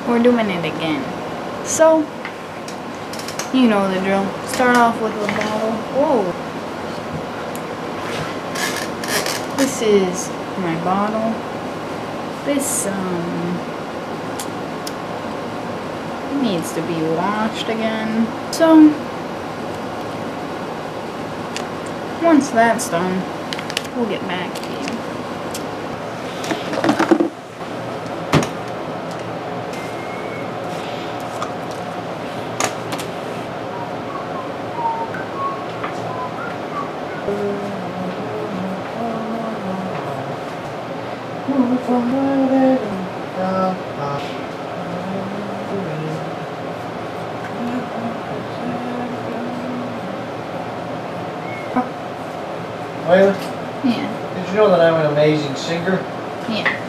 we're doing it again. So, you know the drill. Start off with a bottle. Whoa. This is my bottle. This, needs to be washed again. So, once that's done, we'll get back to you. Whalen? Yeah. Did you know that I'm an amazing singer? Yeah.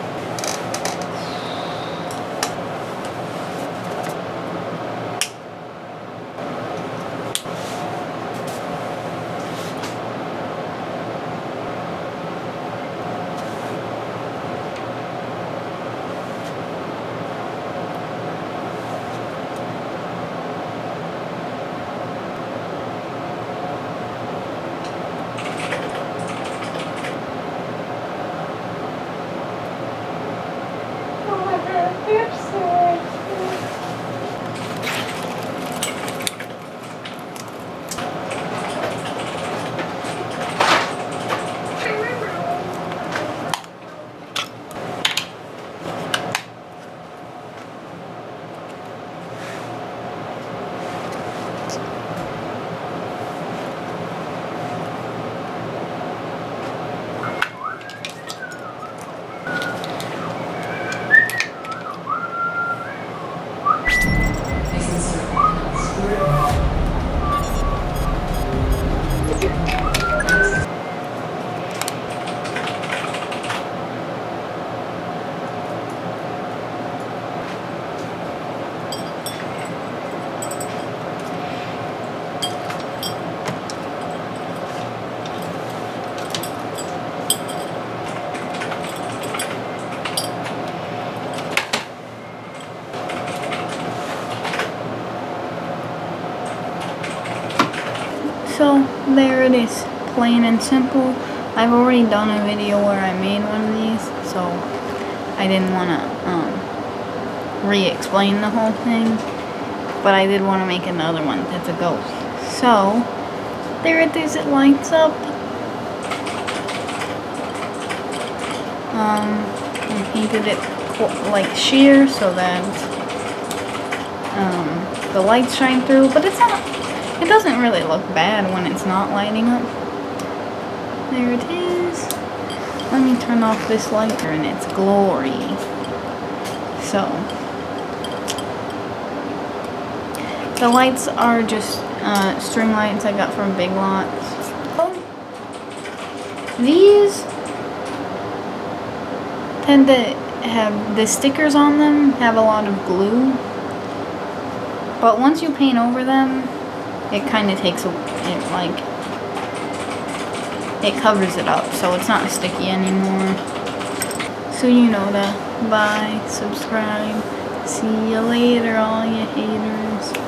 So there it is, plain and simple. I've already done a video where I made one of these, so I didn't want to re-explain the whole thing, but I did want to make another one that's a ghost. So there it is, it lights up. I painted it like sheer so that the lights shine through, but it's not. It doesn't really look bad when it's not lighting up. There it is. Let me turn off this light in its glory. So, the lights are just string lights I got from Big Lots. These tend to have the stickers on them, have a lot of glue. But once you paint over them, it kind of takes it covers it up, so it's not sticky anymore. So you know that. Bye, subscribe, see you later, all you haters.